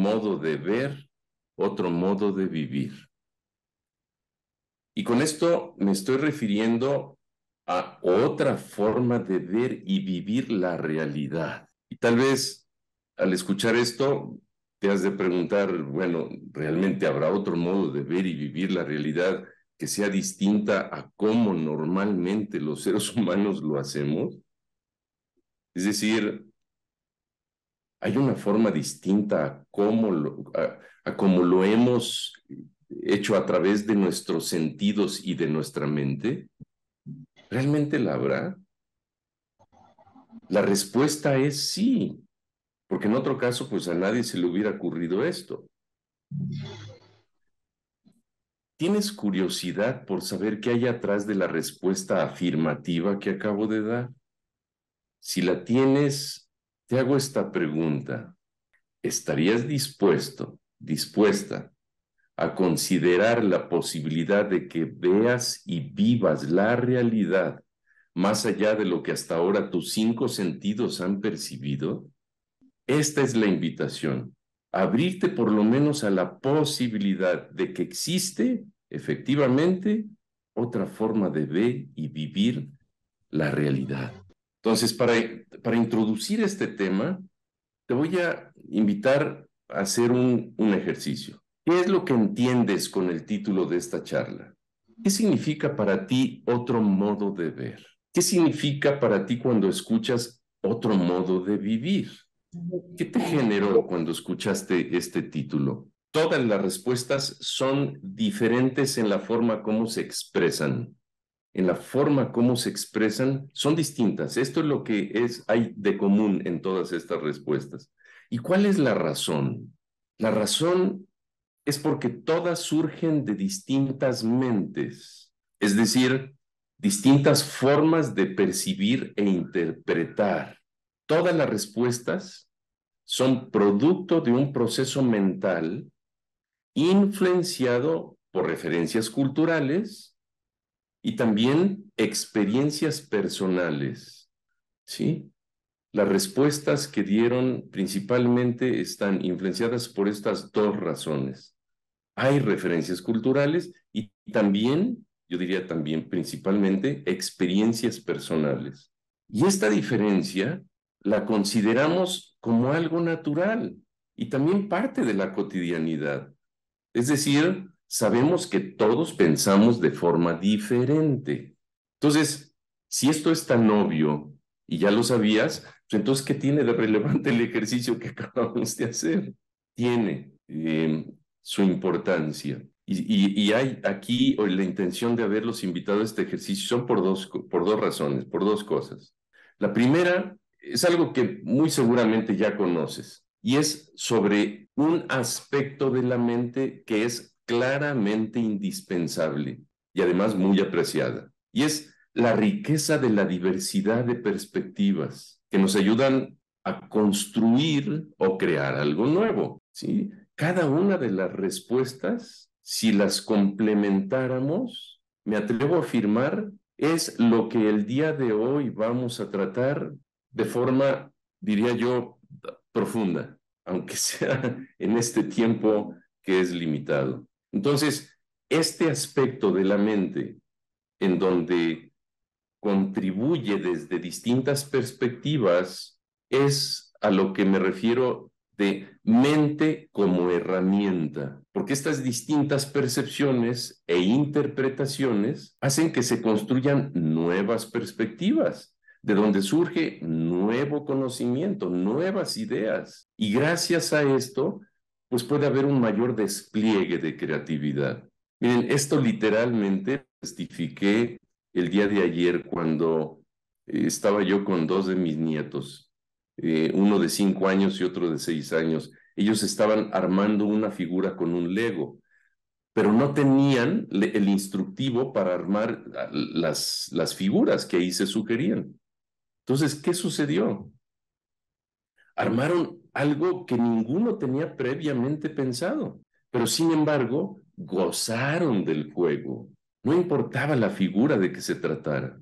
modo de ver, otro modo de vivir. Y con esto me estoy refiriendo a otra forma de ver y vivir la realidad. Y tal vez al escuchar esto te has de preguntar, bueno, ¿realmente habrá otro modo de ver y vivir la realidad que sea distinta a cómo normalmente los seres humanos lo hacemos? Es decir, hay una forma distinta a cómo lo hemos hecho a través de nuestros sentidos y de nuestra mente. ¿Realmente la habrá? La respuesta es sí, porque en otro caso, pues a nadie se le hubiera ocurrido esto. ¿Tienes curiosidad por saber qué hay atrás de la respuesta afirmativa que acabo de dar? Si la tienes, te hago esta pregunta. ¿Estarías dispuesta a considerar la posibilidad de que veas y vivas la realidad más allá de lo que hasta ahora tus 5 sentidos han percibido? Esta es la invitación, abrirte por lo menos a la posibilidad de que existe, efectivamente, otra forma de ver y vivir la realidad. Entonces, para introducir este tema, te voy a invitar a hacer un ejercicio. ¿Qué es lo que entiendes con el título de esta charla? ¿Qué significa para ti otro modo de ver? ¿Qué significa para ti cuando escuchas otro modo de vivir? ¿Qué te generó cuando escuchaste este título? Todas las respuestas son diferentes en la forma como se expresan. En la forma como se expresan son distintas. Esto es lo que hay de común en todas estas respuestas. ¿Y cuál es la razón? La razón es porque todas surgen de distintas mentes, es decir, distintas formas de percibir e interpretar. Todas las respuestas son producto de un proceso mental influenciado por referencias culturales y también experiencias personales, ¿sí? Las respuestas que dieron principalmente están influenciadas por estas dos razones. Hay referencias culturales y también, yo diría también principalmente, experiencias personales. Y esta diferencia la consideramos como algo natural y también parte de la cotidianidad. Es decir, sabemos que todos pensamos de forma diferente. Entonces, si esto es tan obvio y ya lo sabías, pues entonces, ¿qué tiene de relevante el ejercicio que acabamos de hacer? Tiene su importancia. Y hay aquí o la intención de haberlos invitado a este ejercicio son por dos razones, por dos cosas. La primera es algo que muy seguramente ya conoces y es sobre un aspecto de la mente que es claramente indispensable y además muy apreciada. Y es la riqueza de la diversidad de perspectivas que nos ayudan a construir o crear algo nuevo, ¿sí? Cada una de las respuestas, si las complementáramos, me atrevo a afirmar, es lo que el día de hoy vamos a tratar de forma, diría yo, profunda, aunque sea en este tiempo que es limitado. Entonces, este aspecto de la mente en donde contribuye desde distintas perspectivas es a lo que me refiero de mente como herramienta, porque estas distintas percepciones e interpretaciones hacen que se construyan nuevas perspectivas, de donde surge nuevo conocimiento, nuevas ideas. Y gracias a esto, pues puede haber un mayor despliegue de creatividad. Miren, esto literalmente testifiqué el día de ayer cuando estaba yo con dos de mis nietos, uno de 5 años y otro de 6 años. Ellos estaban armando una figura con un Lego, pero no tenían el instructivo para armar las figuras que ahí se sugerían. Entonces, ¿qué sucedió? Armaron algo que ninguno tenía previamente pensado, pero sin embargo, gozaron del juego. No importaba la figura de que se tratara,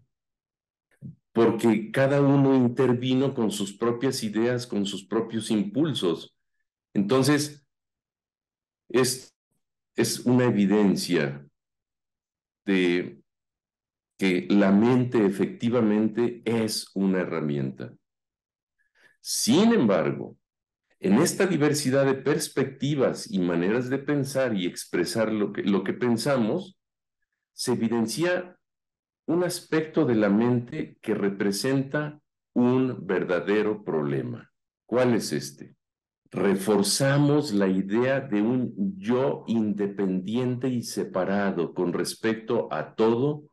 porque cada uno intervino con sus propias ideas, con sus propios impulsos. Entonces, Es, es una evidencia de que la mente efectivamente es una herramienta. Sin embargo, en esta diversidad de perspectivas y maneras de pensar y expresar lo que pensamos, se evidencia un aspecto de la mente que representa un verdadero problema. ¿Cuál es este? Reforzamos la idea de un yo independiente y separado con respecto a todo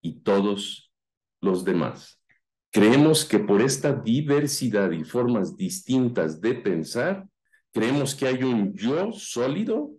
y todos los demás. Creemos que por esta diversidad y formas distintas de pensar, creemos que hay un yo sólido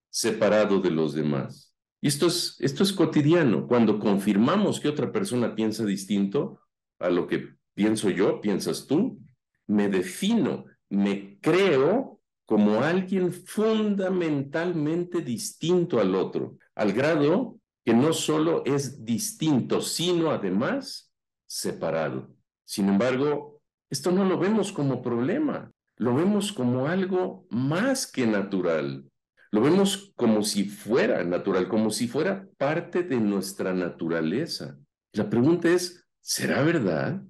separado de los demás. Y esto es cotidiano. Cuando confirmamos que otra persona piensa distinto a lo que pienso yo, piensas tú, me defino, me creo como alguien fundamentalmente distinto al otro, al grado que no solo es distinto, sino además separado. Sin embargo, esto no lo vemos como problema, lo vemos como algo más que natural. Lo vemos como si fuera natural, como si fuera parte de nuestra naturaleza. La pregunta es, ¿será verdad?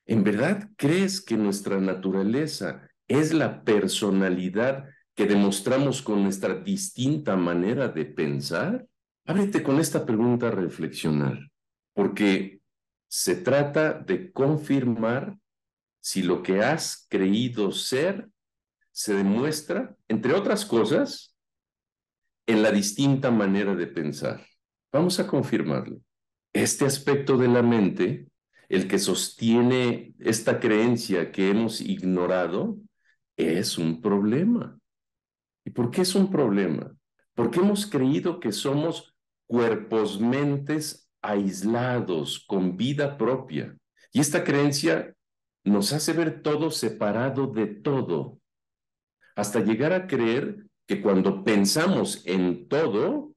¿En verdad crees que nuestra naturaleza es la personalidad que demostramos con nuestra distinta manera de pensar? Ábrete con esta pregunta a reflexionar, porque se trata de confirmar si lo que has creído ser se demuestra, entre otras cosas, en la distinta manera de pensar. Vamos a confirmarlo. Este aspecto de la mente, el que sostiene esta creencia que hemos ignorado, es un problema. ¿Y por qué es un problema? Porque hemos creído que somos cuerpos, mentes aislados, con vida propia. Y esta creencia nos hace ver todo separado de todo, hasta llegar a creer que cuando pensamos en todo,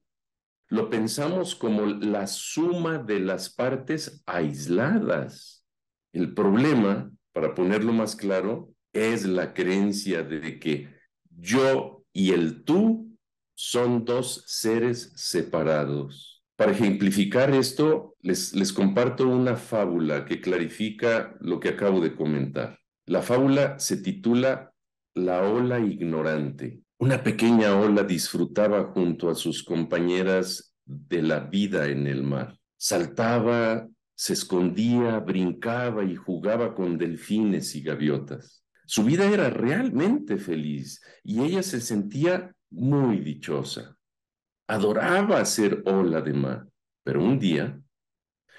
lo pensamos como la suma de las partes aisladas. El problema, para ponerlo más claro, es la creencia de que yo y el tú son dos seres separados. Para ejemplificar esto, les comparto una fábula que clarifica lo que acabo de comentar. La fábula se titula La ola ignorante. Una pequeña ola disfrutaba junto a sus compañeras de la vida en el mar. Saltaba, se escondía, brincaba y jugaba con delfines y gaviotas. Su vida era realmente feliz y ella se sentía muy dichosa. Adoraba ser ola de mar, pero un día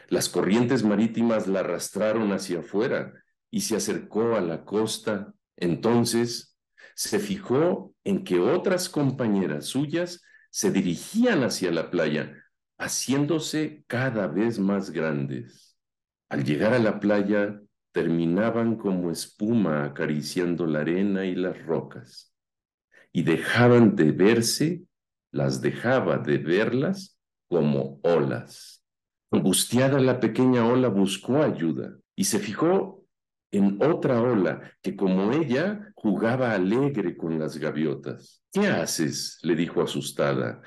las corrientes marítimas la arrastraron hacia afuera y se acercó a la costa. Entonces se fijó en que otras compañeras suyas se dirigían hacia la playa, haciéndose cada vez más grandes. Al llegar a la playa, terminaban como espuma acariciando la arena y las rocas, y dejaban de verse, las dejaba de verlas como olas. Angustiada, la pequeña ola buscó ayuda y se fijó en otra ola que, como ella, jugaba alegre con las gaviotas. ¿Qué haces?, le dijo asustada.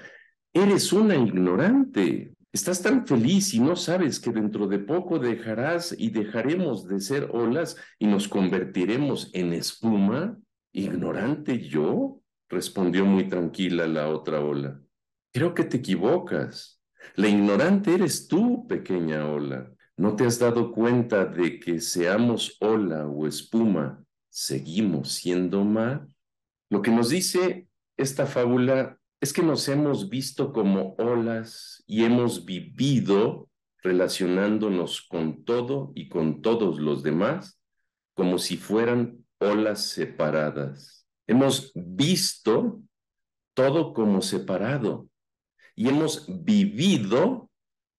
Eres una ignorante. Estás tan feliz y no sabes que dentro de poco dejarás y dejaremos de ser olas y nos convertiremos en espuma. ¿Ignorante yo?, respondió muy tranquila la otra ola. Creo que te equivocas. La ignorante eres tú, pequeña ola. ¿No te has dado cuenta de que seamos ola o espuma, seguimos siendo mar? Lo que nos dice esta fábula es que nos hemos visto como olas y hemos vivido relacionándonos con todo y con todos los demás como si fueran olas separadas. Hemos visto todo como separado y hemos vivido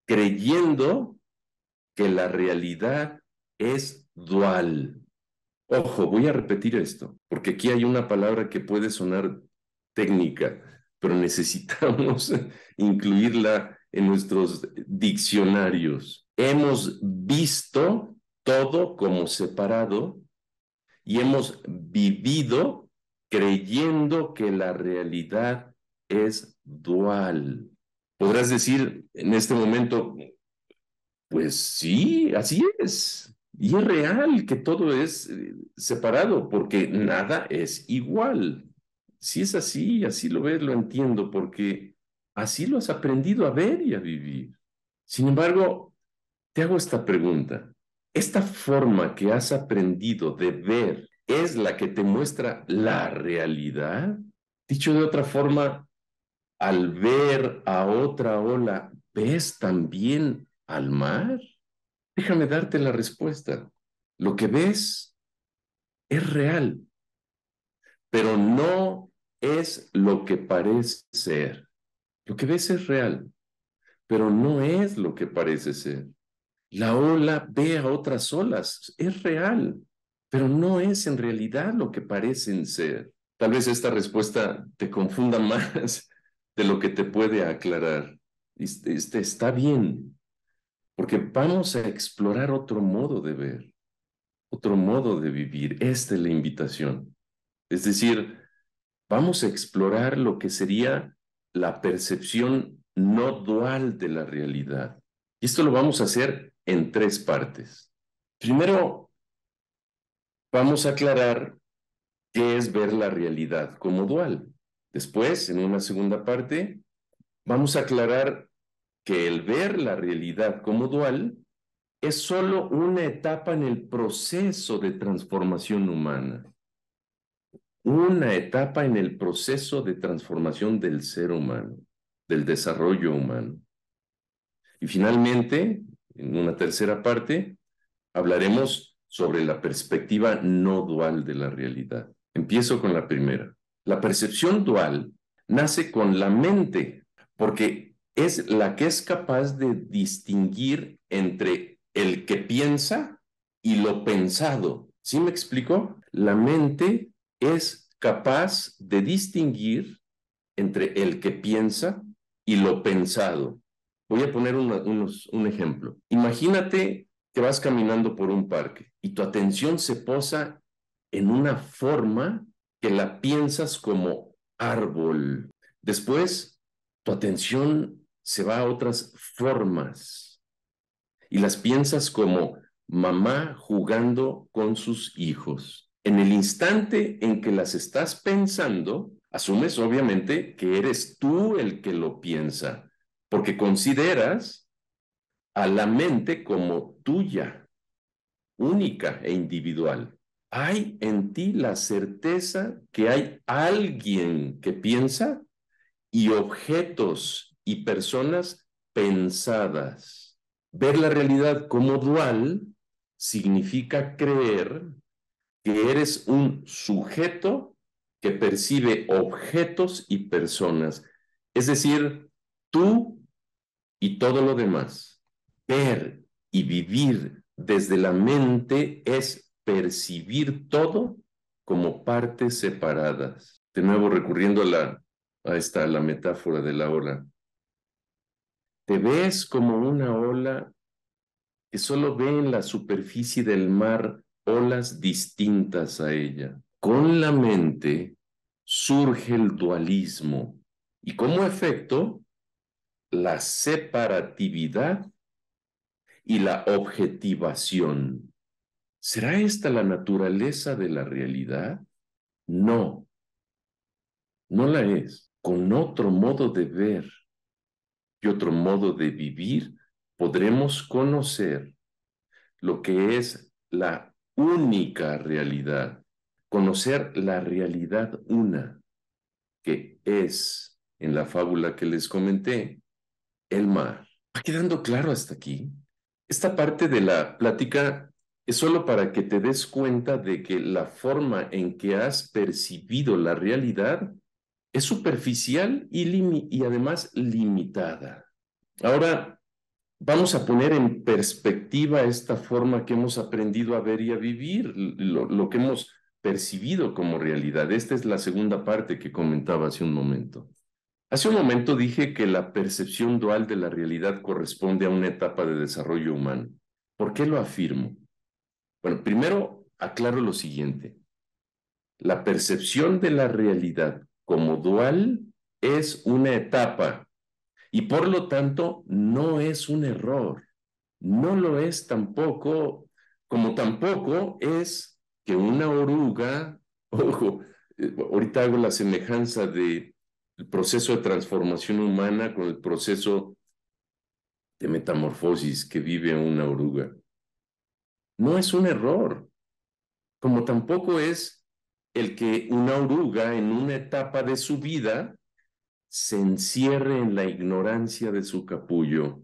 creyendo que la realidad es dual. Ojo, voy a repetir esto, porque aquí hay una palabra que puede sonar técnica, pero necesitamos incluirla en nuestros diccionarios. Hemos visto todo como separado y hemos vivido creyendo que la realidad es dual. Podrás decir en este momento, pues sí, así es. Y es real que todo es separado, porque nada es igual. Si es así, así lo ves, lo entiendo, porque así lo has aprendido a ver y a vivir. Sin embargo, te hago esta pregunta. ¿Esta forma que has aprendido de ver es la que te muestra la realidad? Dicho de otra forma, al ver a otra ola, ¿ves también al mar? Déjame darte la respuesta. Lo que ves es real, pero no es lo que parece ser. Lo que ves es real, pero no es lo que parece ser. La ola ve a otras olas, es real, pero no es en realidad lo que parecen ser. Tal vez esta respuesta te confunda más de lo que te puede aclarar. Está bien, porque vamos a explorar otro modo de ver, otro modo de vivir. Esta es la invitación. Es decir, vamos a explorar lo que sería la percepción no dual de la realidad. Y esto lo vamos a hacer en tres partes. Primero, vamos a aclarar qué es ver la realidad como dual. Después, en una segunda parte, vamos a aclarar que el ver la realidad como dual es solo una etapa en el proceso de transformación humana, una etapa en el proceso de transformación del ser humano, del desarrollo humano. Y finalmente, en una tercera parte, hablaremos sobre la perspectiva no dual de la realidad. Empiezo con la primera. La percepción dual nace con la mente, porque es la que es capaz de distinguir entre el que piensa y lo pensado. ¿Sí me explico? La mente es capaz de distinguir entre el que piensa y lo pensado. Voy a poner un ejemplo. Imagínate que vas caminando por un parque y tu atención se posa en una forma que la piensas como árbol. Después, tu atención se va a otras formas y las piensas como mamá jugando con sus hijos. En el instante en que las estás pensando, asumes obviamente que eres tú el que lo piensa, porque consideras a la mente como tuya, única e individual. Hay en ti la certeza que hay alguien que piensa y objetos y personas pensadas. Ver la realidad como dual significa creer que eres un sujeto que percibe objetos y personas. Es decir, tú y todo lo demás. Ver y vivir desde la mente es percibir todo como partes separadas. De nuevo, recurriendo a la metáfora de la ola. Te ves como una ola que solo ve en la superficie del mar olas distintas a ella. Con la mente surge el dualismo y como efecto la separatividad y la objetivación. ¿Será esta la naturaleza de la realidad? No, no la es. Con otro modo de ver y otro modo de vivir, podremos conocer lo que es la única realidad, conocer la realidad una, que es, en la fábula que les comenté, el mar. ¿Va quedando claro hasta aquí? Esta parte de la plática es solo para que te des cuenta de que la forma en que has percibido la realidad es superficial y además limitada. Ahora, vamos a poner en perspectiva esta forma que hemos aprendido a ver y a vivir, lo que hemos percibido como realidad. Esta es la segunda parte que comentaba hace un momento. Hace un momento dije que la percepción dual de la realidad corresponde a una etapa de desarrollo humano. ¿Por qué lo afirmo? Bueno, primero aclaro lo siguiente. La percepción de la realidad como dual es una etapa y por lo tanto no es un error. No lo es tampoco, como tampoco es que una oruga, ojo, ahorita hago la semejanza de el proceso de transformación humana con el proceso de metamorfosis que vive una oruga. No es un error, como tampoco es el que una oruga en una etapa de su vida se encierre en la ignorancia de su capullo.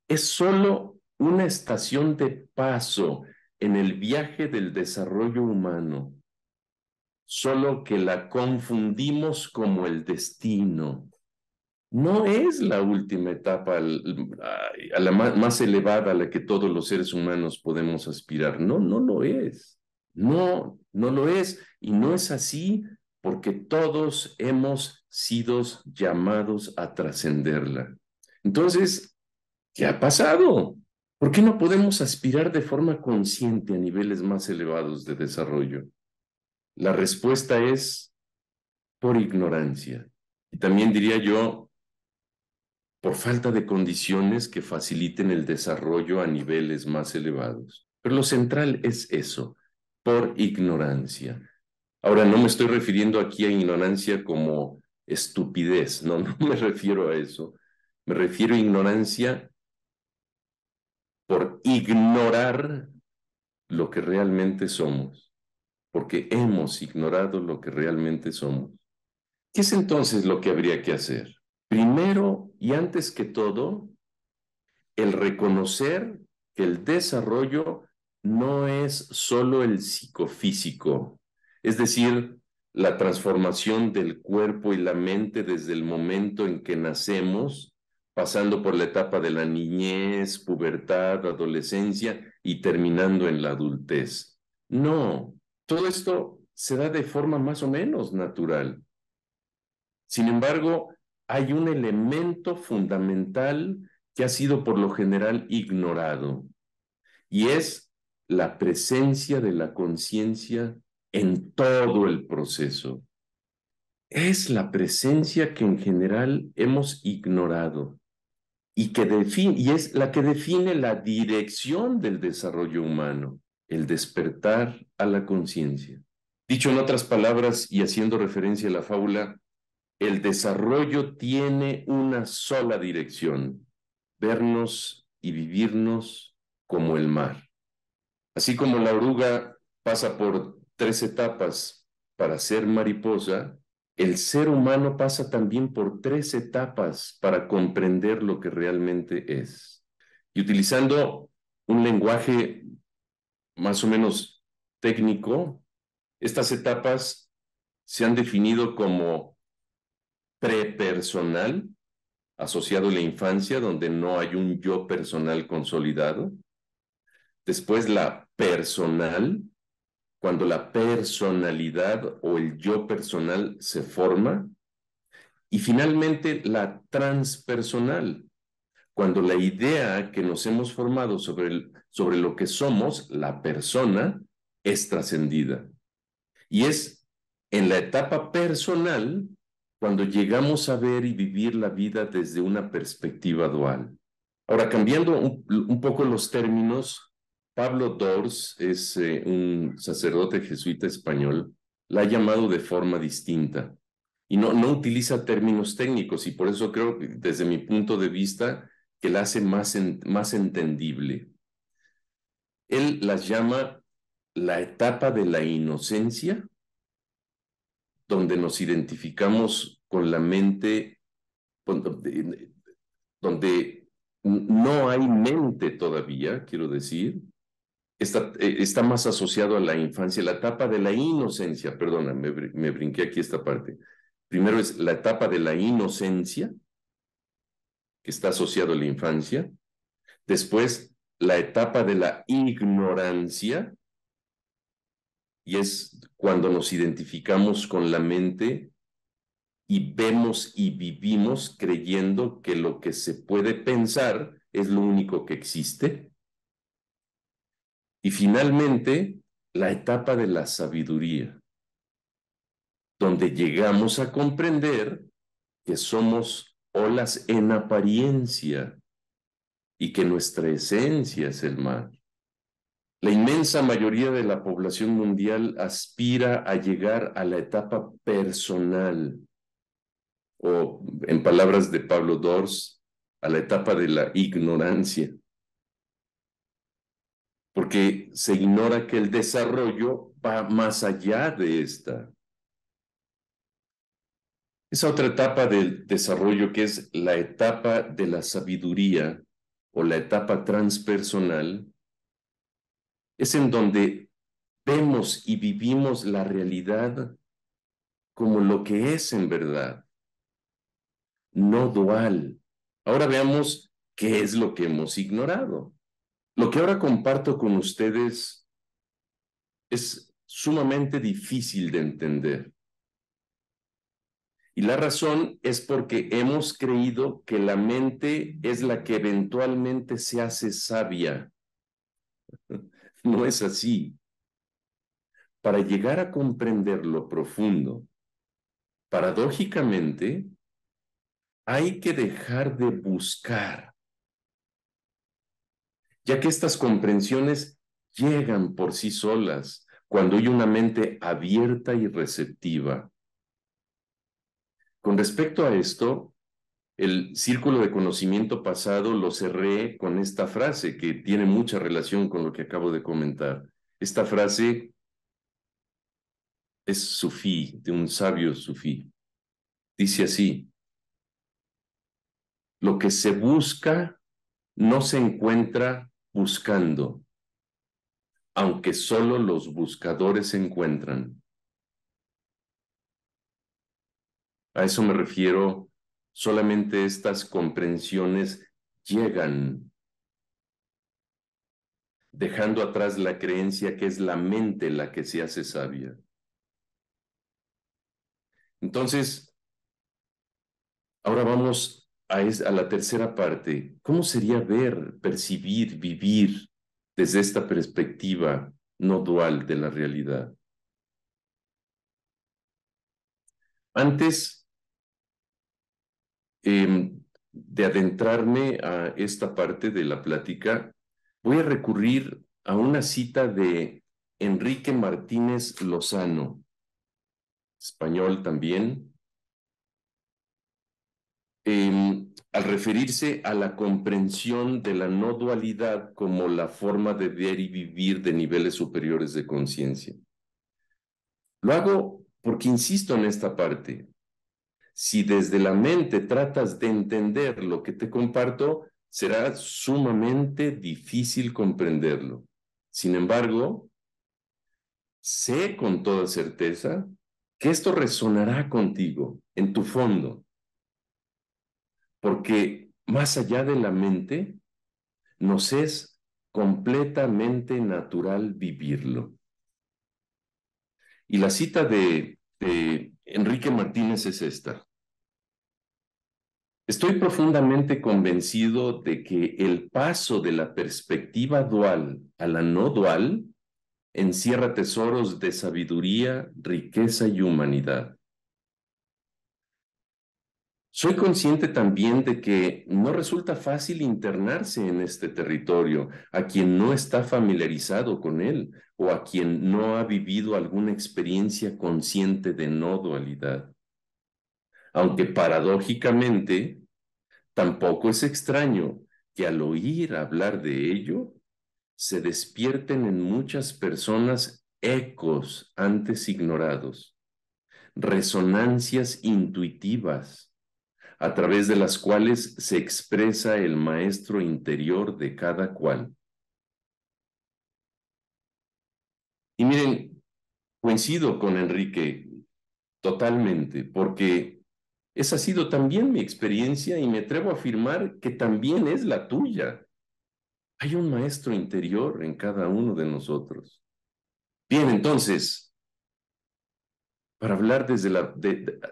Es solo una estación de paso en el viaje del desarrollo humano, solo que la confundimos como el destino. No es la última etapa a la más elevada a la que todos los seres humanos podemos aspirar. No, no lo es. No, no lo es. Y no es así porque todos hemos sido llamados a trascenderla. Entonces, ¿qué ha pasado? ¿Por qué no podemos aspirar de forma consciente a niveles más elevados de desarrollo? La respuesta es por ignorancia. Y también diría yo, por falta de condiciones que faciliten el desarrollo a niveles más elevados. Pero lo central es eso, por ignorancia. Ahora, no me estoy refiriendo aquí a ignorancia como estupidez, no, no me refiero a eso. Me refiero a ignorancia por ignorar lo que realmente somos, porque hemos ignorado lo que realmente somos. ¿Qué es entonces lo que habría que hacer? Primero y antes que todo, el reconocer que el desarrollo no es solo el psicofísico, es decir, la transformación del cuerpo y la mente desde el momento en que nacemos, pasando por la etapa de la niñez, pubertad, adolescencia y terminando en la adultez. No, todo esto se da de forma más o menos natural. Sin embargo, hay un elemento fundamental que ha sido por lo general ignorado, y es la presencia de la conciencia en todo el proceso. Es la presencia que en general hemos ignorado y es la que define la dirección del desarrollo humano, el despertar a la conciencia. Dicho en otras palabras y haciendo referencia a la fábula, el desarrollo tiene una sola dirección: vernos y vivirnos como el mar. Así como la oruga pasa por 3 etapas para ser mariposa, el ser humano pasa también por 3 etapas para comprender lo que realmente es. Y utilizando un lenguaje más o menos técnico, estas etapas se han definido como prepersonal, asociado a la infancia, donde no hay un yo personal consolidado. Después la personal, cuando la personalidad o el yo personal se forma. Y finalmente la transpersonal, cuando la idea que nos hemos formado sobre lo que somos, la persona, es trascendida. Y es en la etapa personal cuando llegamos a ver y vivir la vida desde una perspectiva dual. Ahora, cambiando un poco los términos, Pablo Dors es un sacerdote jesuita español, la ha llamado de forma distinta y no utiliza términos técnicos, y por eso creo que desde mi punto de vista que la hace más entendible. Él las llama la etapa de la inocencia, donde nos identificamos con la mente, donde no hay mente todavía, quiero decir, está más asociado a la infancia, la etapa de la inocencia, perdona, me brinqué aquí esta parte. Primero es la etapa de la inocencia, que está asociado a la infancia. Después, la etapa de la ignorancia, y es cuando nos identificamos con la mente y vemos y vivimos creyendo que lo que se puede pensar es lo único que existe. Y finalmente, la etapa de la sabiduría, donde llegamos a comprender que somos olas en apariencia y que nuestra esencia es el mar. La inmensa mayoría de la población mundial aspira a llegar a la etapa personal, o en palabras de Pablo Dors, a la etapa de la ignorancia, porque se ignora que el desarrollo va más allá de esta. Esa otra etapa del desarrollo, que es la etapa de la sabiduría o la etapa transpersonal, es en donde vemos y vivimos la realidad como lo que es en verdad, no dual. Ahora veamos qué es lo que hemos ignorado. Lo que ahora comparto con ustedes es sumamente difícil de entender. Y la razón es porque hemos creído que la mente es la que eventualmente se hace sabia. No es así. Para llegar a comprender lo profundo, paradójicamente, hay que dejar de buscar, ya que estas comprensiones llegan por sí solas cuando hay una mente abierta y receptiva. Con respecto a esto, el círculo de conocimiento pasado lo cerré con esta frase que tiene mucha relación con lo que acabo de comentar. Esta frase es sufí, de un sabio sufí. Dice así: lo que se busca no se encuentra buscando, aunque solo los buscadores se encuentran. A eso me refiero, solamente estas comprensiones llegan, dejando atrás la creencia que es la mente la que se hace sabia. Entonces, ahora vamos a la tercera parte. ¿Cómo sería ver, percibir, vivir desde esta perspectiva no dual de la realidad? Antes de adentrarme a esta parte de la plática, voy a recurrir a una cita de Enrique Martínez Lozano, español también, al referirse a la comprensión de la no dualidad como la forma de ver y vivir de niveles superiores de conciencia. Lo hago porque insisto en esta parte. Si desde la mente tratas de entender lo que te comparto, será sumamente difícil comprenderlo. Sin embargo, sé con toda certeza que esto resonará contigo en tu fondo, porque más allá de la mente, nos es completamente natural vivirlo. Y la cita de Enrique Martínez es esta: estoy profundamente convencido de que el paso de la perspectiva dual a la no dual encierra tesoros de sabiduría, riqueza y humanidad. Soy consciente también de que no resulta fácil internarse en este territorio a quien no está familiarizado con él o a quien no ha vivido alguna experiencia consciente de no dualidad. Aunque paradójicamente, tampoco es extraño que al oír hablar de ello, se despierten en muchas personas ecos antes ignorados, resonancias intuitivas, a través de las cuales se expresa el maestro interior de cada cual. Y miren, coincido con Enrique totalmente, porque esa ha sido también mi experiencia y me atrevo a afirmar que también es la tuya. Hay un maestro interior en cada uno de nosotros. Bien, entonces, para hablar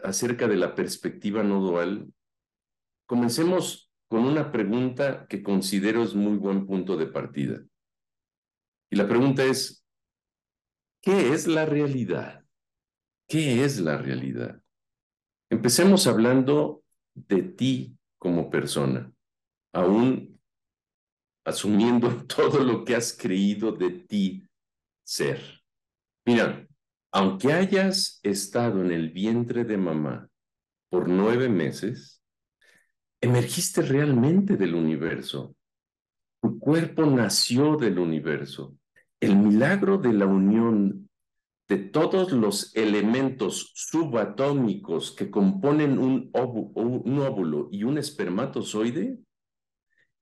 acerca de la perspectiva no dual, comencemos con una pregunta que considero es muy buen punto de partida. Y la pregunta es: ¿qué es la realidad? ¿Qué es la realidad? Empecemos hablando de ti como persona, aún asumiendo todo lo que has creído de ti ser. Mira, aunque hayas estado en el vientre de mamá por 9 meses, emergiste realmente del universo. Tu cuerpo nació del universo. El milagro de la unión de todos los elementos subatómicos que componen un óvulo y un espermatozoide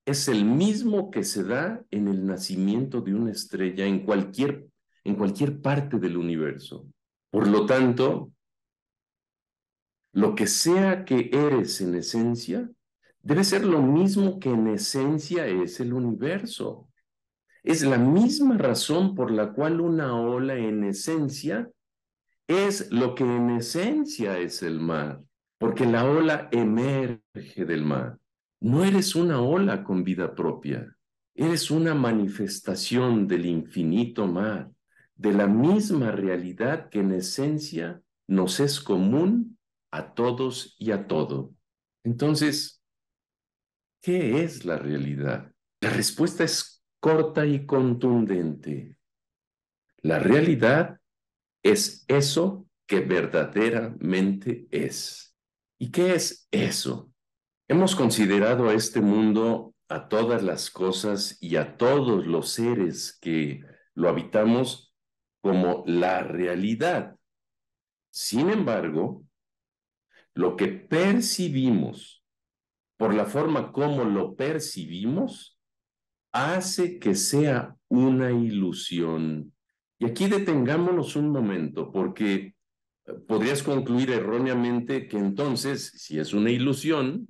es el mismo que se da en el nacimiento de una estrella en cualquier parte del universo. Por lo tanto, lo que sea que eres en esencia, debe ser lo mismo que en esencia es el universo. Es la misma razón por la cual una ola en esencia es lo que en esencia es el mar, porque la ola emerge del mar. No eres una ola con vida propia, eres una manifestación del infinito mar, de la misma realidad que en esencia nos es común a todos y a todo. Entonces, ¿qué es la realidad? La respuesta es corta y contundente. La realidad es eso que verdaderamente es. ¿Y qué es eso? Hemos considerado a este mundo, a todas las cosas y a todos los seres que lo habitamos como la realidad. Sin embargo, lo que percibimos, por la forma como lo percibimos, hace que sea una ilusión. Y aquí detengámonos un momento, porque podrías concluir erróneamente que entonces, si es una ilusión,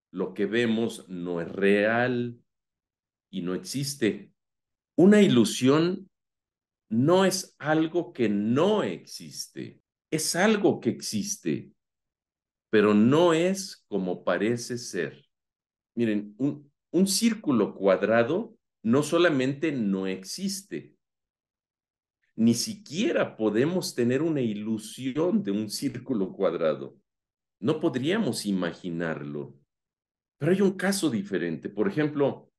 lo que vemos no es real y no existe. Una ilusión no es algo que no existe, es algo que existe, pero no es como parece ser. Miren, un círculo cuadrado no solamente no existe, ni siquiera podemos tener una ilusión de un círculo cuadrado. No podríamos imaginarlo. Pero hay un caso diferente. Por ejemplo,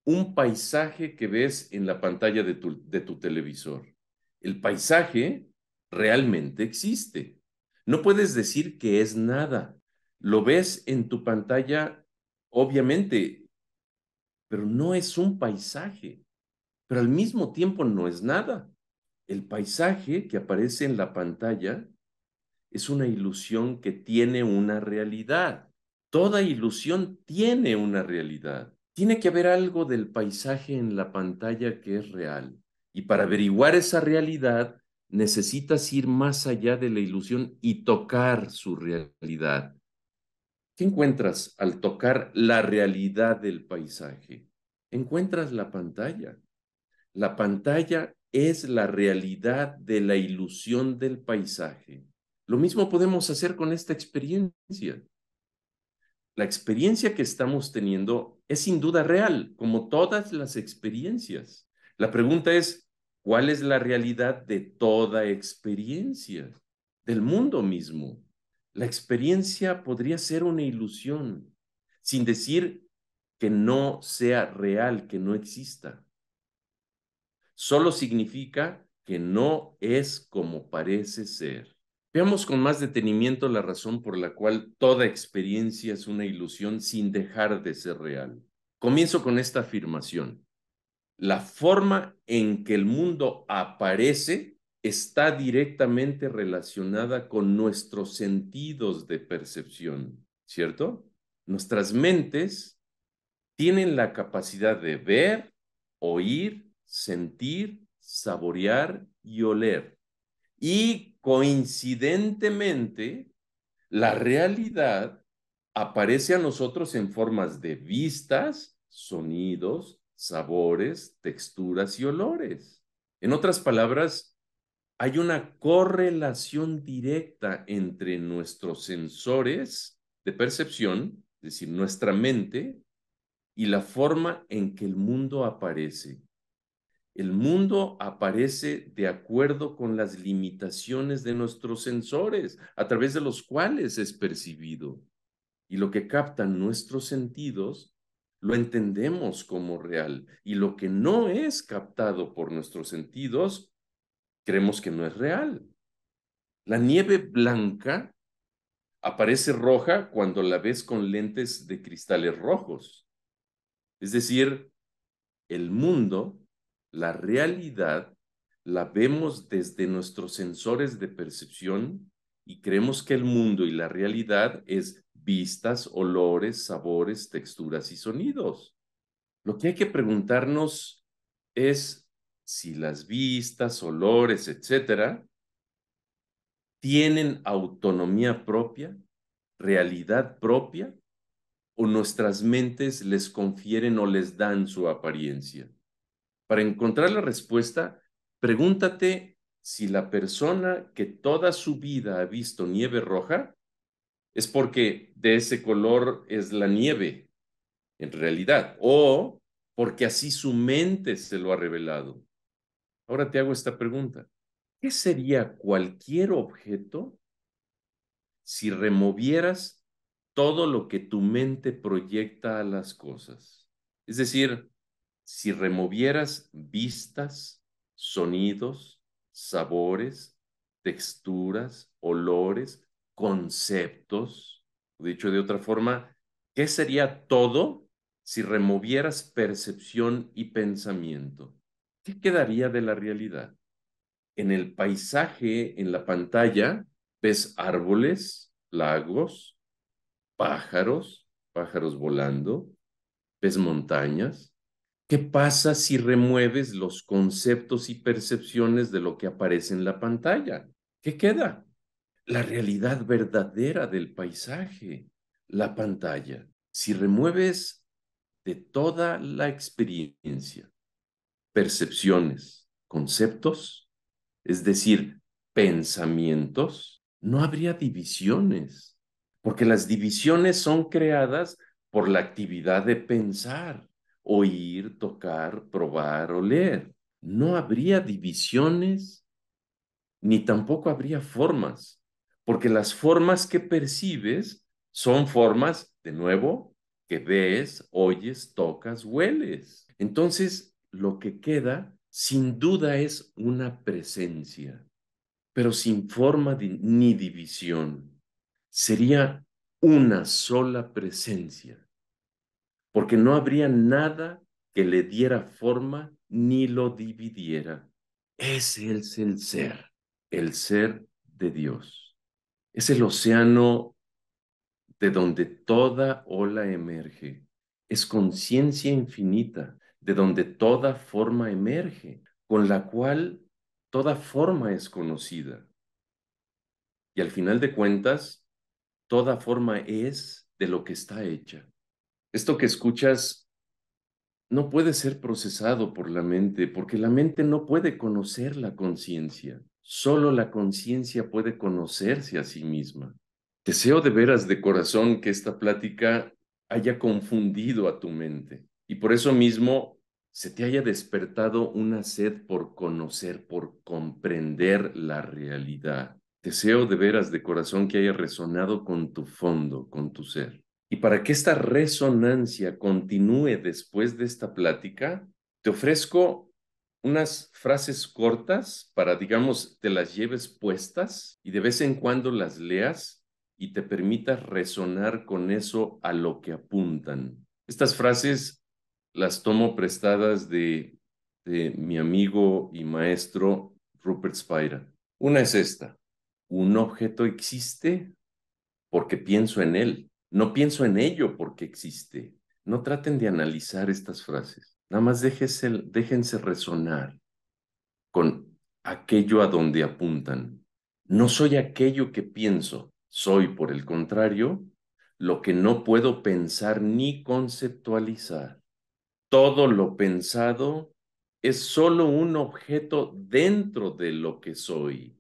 un paisaje que ves en la pantalla de tu televisor. El paisaje realmente existe. No puedes decir que es nada. Lo ves en tu pantalla, obviamente, pero no es un paisaje. Pero al mismo tiempo no es nada. El paisaje que aparece en la pantalla es una ilusión que tiene una realidad. Toda ilusión tiene una realidad. Tiene que haber algo del paisaje en la pantalla que es real. Y para averiguar esa realidad, necesitas ir más allá de la ilusión y tocar su realidad. ¿Qué encuentras al tocar la realidad del paisaje? Encuentras la pantalla. La pantalla es la realidad de la ilusión del paisaje. Lo mismo podemos hacer con esta experiencia. La experiencia que estamos teniendo es sin duda real, como todas las experiencias. La pregunta es, ¿cuál es la realidad de toda experiencia? Del mundo mismo. La experiencia podría ser una ilusión, sin decir que no sea real, que no exista. Solo significa que no es como parece ser. Veamos con más detenimiento la razón por la cual toda experiencia es una ilusión sin dejar de ser real. Comienzo con esta afirmación. La forma en que el mundo aparece está directamente relacionada con nuestros sentidos de percepción, ¿cierto? Nuestras mentes tienen la capacidad de ver, oír, sentir, saborear y oler. Y coincidentemente, la realidad aparece a nosotros en formas de vistas, sonidos, sabores, texturas y olores. En otras palabras, hay una correlación directa entre nuestros sensores de percepción, es decir, nuestra mente, y la forma en que el mundo aparece. El mundo aparece de acuerdo con las limitaciones de nuestros sensores, a través de los cuales es percibido. Y lo que captan nuestros sentidos lo entendemos como real. Y lo que no es captado por nuestros sentidos, creemos que no es real. La nieve blanca aparece roja cuando la ves con lentes de cristales rojos. Es decir, el mundo, la realidad, la vemos desde nuestros sensores de percepción y creemos que el mundo y la realidad es vistas, olores, sabores, texturas y sonidos. Lo que hay que preguntarnos es si las vistas, olores, etcétera, tienen autonomía propia, realidad propia, o nuestras mentes les confieren o les dan su apariencia. Para encontrar la respuesta, pregúntate si la persona que toda su vida ha visto nieve roja es porque de ese color es la nieve, en realidad, o porque así su mente se lo ha revelado. Ahora te hago esta pregunta. ¿Qué sería cualquier objeto si removieras todo lo que tu mente proyecta a las cosas? Es decir, si removieras vistas, sonidos, sabores, texturas, olores, conceptos, dicho de otra forma, ¿qué sería todo si removieras percepción y pensamiento? ¿Qué quedaría de la realidad? En el paisaje, en la pantalla, ves árboles, lagos, pájaros, pájaros volando, ves montañas. ¿Qué pasa si remueves los conceptos y percepciones de lo que aparece en la pantalla? ¿Qué queda? La realidad verdadera del paisaje, la pantalla. Si remueves de toda la experiencia, percepciones, conceptos, es decir, pensamientos, no habría divisiones, porque las divisiones son creadas por la actividad de pensar, oír, tocar, probar, oler. No habría divisiones ni tampoco habría formas, porque las formas que percibes son formas, de nuevo, que ves, oyes, tocas, hueles. Entonces, lo que queda, sin duda, es una presencia, pero sin forma ni división. Sería una sola presencia, porque no habría nada que le diera forma ni lo dividiera. Ese es el ser de Dios. Es el océano de donde toda ola emerge. Es conciencia infinita, de donde toda forma emerge, con la cual toda forma es conocida. Y al final de cuentas, toda forma es de lo que está hecha. Esto que escuchas no puede ser procesado por la mente, porque la mente no puede conocer la conciencia. Solo la conciencia puede conocerse a sí misma. Deseo de veras de corazón que esta plática haya confundido a tu mente y por eso mismo se te haya despertado una sed por conocer, por comprender la realidad. Deseo de veras de corazón que haya resonado con tu fondo, con tu ser. Y para que esta resonancia continúe después de esta plática, te ofrezco unas frases cortas para, digamos, te las lleves puestas y de vez en cuando las leas y te permitas resonar con eso a lo que apuntan. Estas frases las tomo prestadas de mi amigo y maestro Rupert Spira. Una es esta: un objeto existe porque pienso en él, no pienso en ello porque existe. No traten de analizar estas frases, nada más déjense resonar con aquello a donde apuntan. No soy aquello que pienso, soy, por el contrario, lo que no puedo pensar ni conceptualizar. Todo lo pensado es solo un objeto dentro de lo que soy,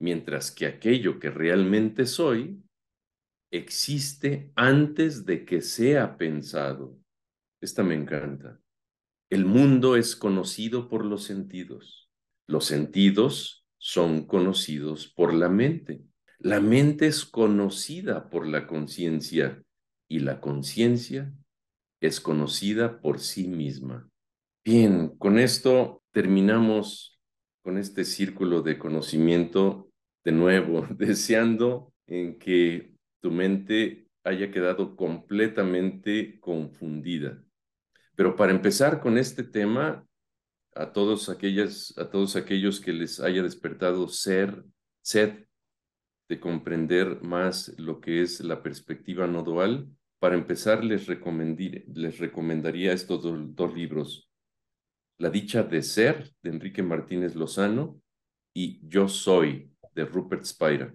mientras que aquello que realmente soy existe antes de que sea pensado. Esta me encanta. El mundo es conocido por los sentidos. Los sentidos son conocidos por la mente. La mente es conocida por la conciencia y la conciencia es conocida por sí misma. Bien, con esto terminamos con este círculo de conocimiento de nuevo, deseando en que tu mente haya quedado completamente confundida. Pero para empezar con este tema, a todos aquellos que les haya despertado sed de comprender más lo que es la perspectiva no dual, para empezar les recomendaría estos dos libros, La dicha de ser, de Enrique Martínez Lozano, y Yo soy, de Rupert Spira.